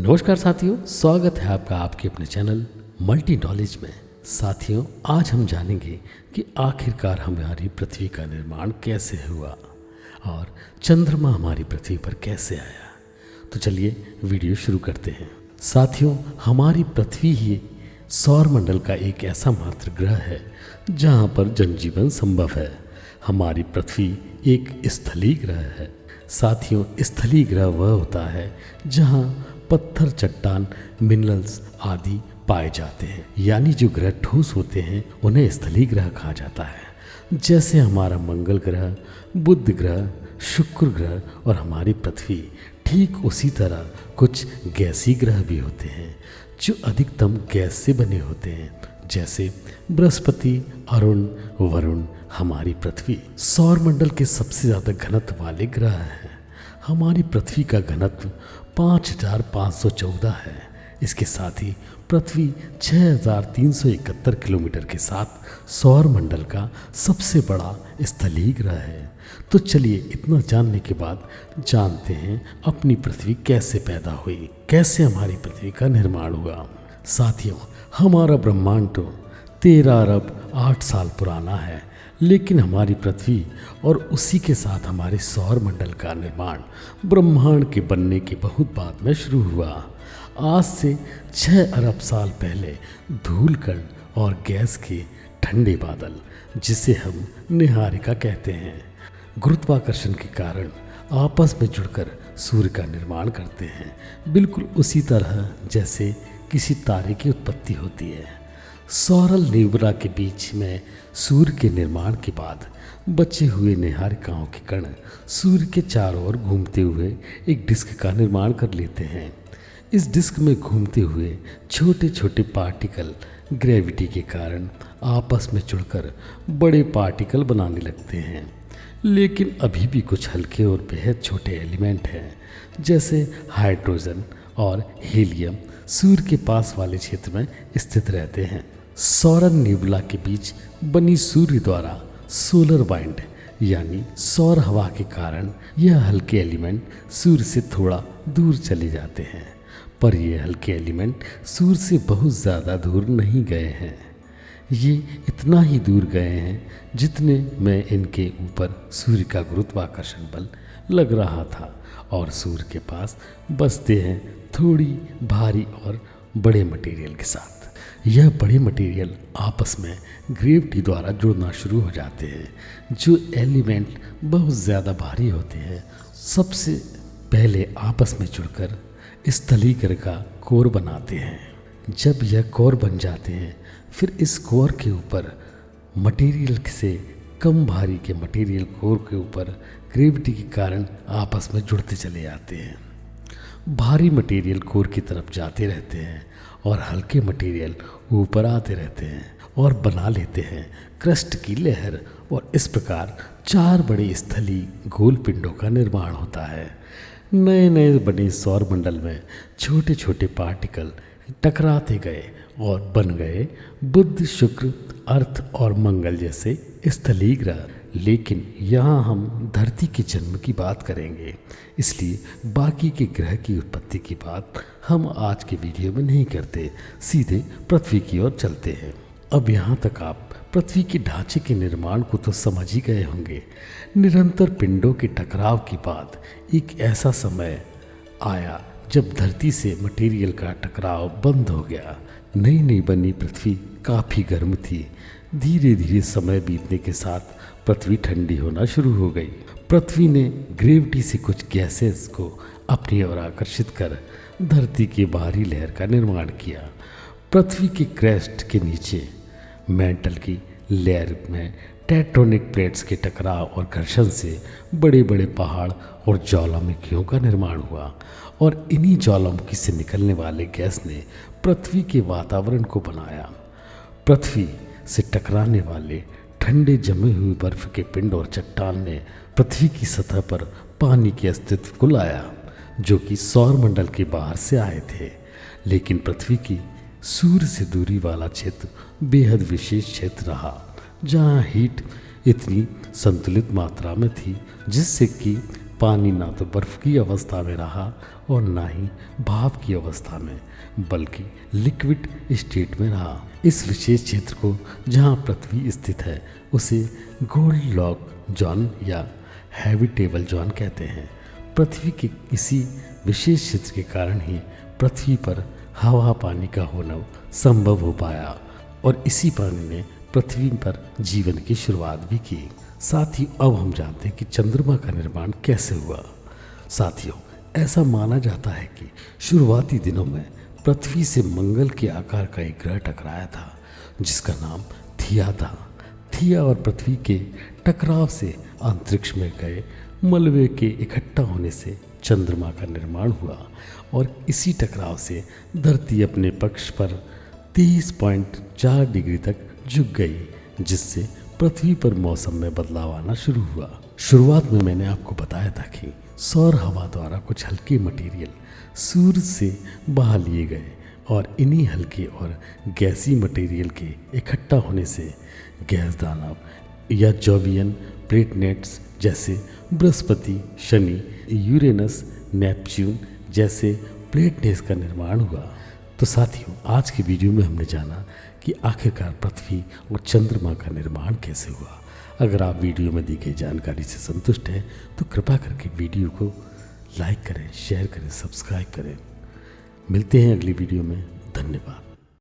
नमस्कार साथियों, स्वागत है आपका आपके अपने चैनल मल्टी नॉलेज में। साथियों, आज हम जानेंगे कि आखिरकार हमारी पृथ्वी का निर्माण कैसे हुआ और चंद्रमा हमारी पृथ्वी पर कैसे आया। तो चलिए वीडियो शुरू करते हैं। साथियों, हमारी पृथ्वी ही सौरमंडल का एक ऐसा मात्र ग्रह है जहाँ पर जनजीवन संभव है। हमारी पृथ्वी एक स्थलीय ग्रह है। साथियों, स्थलीय ग्रह वह होता है जहाँ पत्थर, चट्टान, मिनरल्स आदि पाए जाते हैं। यानी जो ग्रह ठोस होते हैं उन्हें स्थलीय ग्रह कहा जाता है। जैसे हमारा मंगल ग्रह, बुध ग्रह, शुक्र ग्रह और हमारी पृथ्वी, ठीक उसी तरह कुछ गैसीय ग्रह भी होते हैं जो अधिकतम गैस से बने होते हैं। जैसे बृहस्पति, अरुण, वरुण, हमारी पृथ्वी सौरमंडल के सबसे ज़्यादा घनत्व वाले ग्रह हैं। हमारी पृथ्वी का घनत्व 5514 है। इसके साथ ही पृथ्वी 6371 किलोमीटर के साथ सौरमंडल का सबसे बड़ा स्थलीय ग्रह है। तो चलिए, इतना जानने के बाद जानते हैं अपनी पृथ्वी कैसे पैदा हुई, कैसे हमारी पृथ्वी का निर्माण हुआ। साथियों, हमारा ब्रह्मांड तो 13 अरब 8 साल पुराना है, लेकिन हमारी पृथ्वी और उसी के साथ हमारे सौरमंडल का निर्माण ब्रह्मांड के बनने के बहुत बाद में शुरू हुआ। आज से 6 अरब साल पहले धूल कण और गैस के ठंडे बादल, जिसे हम निहारिका कहते हैं, गुरुत्वाकर्षण के कारण आपस में जुड़कर सूर्य का निर्माण करते हैं। बिल्कुल उसी तरह जैसे किसी तारे की उत्पत्ति होती है। सौरल नेबुला के बीच में सूर्य के निर्माण के बाद बचे हुए निहारिकाओं के कण सूर्य के चारों ओर घूमते हुए एक डिस्क का निर्माण कर लेते हैं। इस डिस्क में घूमते हुए छोटे छोटे पार्टिकल ग्रेविटी के कारण आपस में जुड़कर बड़े पार्टिकल बनाने लगते हैं। लेकिन अभी भी कुछ हल्के और बेहद छोटे एलिमेंट हैं, जैसे हाइड्रोजन और हीलियम सूर्य के पास वाले क्षेत्र में स्थित रहते हैं। सौरल नेबुला के बीच बनी सूर्य द्वारा सोलर वाइंड यानी सौर हवा के कारण यह हल्के एलिमेंट सूर्य से थोड़ा दूर चले जाते हैं। पर यह हल्के एलिमेंट सूर्य से बहुत ज़्यादा दूर नहीं गए हैं। ये इतना ही दूर गए हैं जितने में इनके ऊपर सूर्य का गुरुत्वाकर्षण बल लग रहा था, और सूर्य के पास बसते हैं थोड़ी भारी और बड़े मटेरियल के साथ। यह बड़े मटेरियल आपस में ग्रेविटी द्वारा जुड़ना शुरू हो जाते हैं। जो एलिमेंट बहुत ज़्यादा भारी होते हैं सबसे पहले आपस में जुड़कर स्थलीय ग्रह का कोर बनाते हैं। जब यह कोर बन जाते हैं, फिर इस कोर के ऊपर मटेरियल से कम भारी के मटेरियल कोर के ऊपर ग्रेविटी के कारण आपस में जुड़ते चले जाते हैं। भारी मटेरियल कोर की तरफ जाते रहते हैं और हल्के मटेरियल ऊपर आते रहते हैं और बना लेते हैं क्रस्ट की लहर, और इस प्रकार 4 बड़े स्थलीय गोल पिंडों का निर्माण होता है। नए नए बने सौरमंडल में छोटे छोटे पार्टिकल टकराते गए और बन गए बुध, शुक्र, अर्थ और मंगल जैसे स्थलीय ग्रह। लेकिन यहाँ हम धरती के जन्म की बात करेंगे, इसलिए बाकी के ग्रह की उत्पत्ति की बात हम आज के वीडियो में नहीं करते, सीधे पृथ्वी की ओर चलते हैं। अब यहाँ तक आप पृथ्वी के ढांचे के निर्माण को तो समझ ही गए होंगे। निरंतर पिंडों के टकराव के बाद एक ऐसा समय आया जब धरती से मटेरियल का टकराव बंद हो गया। नई नई बनी पृथ्वी काफ़ी गर्म थी। धीरे धीरे समय बीतने के साथ पृथ्वी ठंडी होना शुरू हो गई। पृथ्वी ने ग्रेविटी से कुछ गैसेस को अपनी ओर आकर्षित कर धरती की बाहरी लहर का निर्माण किया। पृथ्वी के क्रेस्ट के नीचे मेंटल की लेयर में टेक्टोनिक प्लेट्स के टकराव और घर्षण से बड़े बड़े पहाड़ और ज्वालामुखियों का निर्माण हुआ, और इन्हीं ज्वालामुखी से निकलने वाले गैस ने पृथ्वी के वातावरण को बनाया। पृथ्वी से टकराने वाले ठंडे जमे हुए बर्फ के पिंड और चट्टान ने पृथ्वी की सतह पर पानी के अस्तित्व को लाया, जो कि सौरमंडल के बाहर से आए थे। लेकिन पृथ्वी की सूर्य से दूरी वाला क्षेत्र बेहद विशेष क्षेत्र रहा, जहाँ हीट इतनी संतुलित मात्रा में थी जिससे कि पानी ना तो बर्फ की अवस्था में रहा और ना ही भाप की अवस्था में बल्कि लिक्विड स्टेट में रहा। इस विशेष क्षेत्र को जहाँ पृथ्वी स्थित है उसे गोल्ड लॉक जोन या हैबिटेबल जोन कहते हैं। पृथ्वी के इसी विशेष क्षेत्र के कारण ही पृथ्वी पर हवा पानी का होना संभव हो पाया और इसी पानी ने पृथ्वी पर जीवन की शुरुआत भी की। साथ ही अब हम जानते हैं कि चंद्रमा का निर्माण कैसे हुआ। साथियों, ऐसा माना जाता है कि शुरुआती दिनों में पृथ्वी से मंगल के आकार का एक ग्रह टकराया था जिसका नाम थिया था। थिया और पृथ्वी के टकराव से अंतरिक्ष में गए मलबे के इकट्ठा होने से चंद्रमा का निर्माण हुआ और इसी टकराव से धरती अपने पक्ष पर 23.4 डिग्री तक झुक गई, जिससे पृथ्वी पर मौसम में बदलाव आना शुरू हुआ। शुरुआत में मैंने आपको बताया था कि सौर हवा द्वारा कुछ हल्के मटेरियल सूर्य से बहा लिए गए और इन्हीं हल्के और गैसी मटेरियल के इकट्ठा होने से गैस दानव या जोवियन प्लेटनेट्स जैसे बृहस्पति, शनि, यूरेनस, नेपच्यून जैसे प्लेटनेट्स का निर्माण हुआ। तो साथियों, आज की वीडियो में हमने जाना कि आखिरकार पृथ्वी और चंद्रमा का निर्माण कैसे हुआ। अगर आप वीडियो में दी गई जानकारी से संतुष्ट हैं तो कृपया करके वीडियो को लाइक करें, शेयर करें, सब्सक्राइब करें। मिलते हैं अगली वीडियो में। धन्यवाद।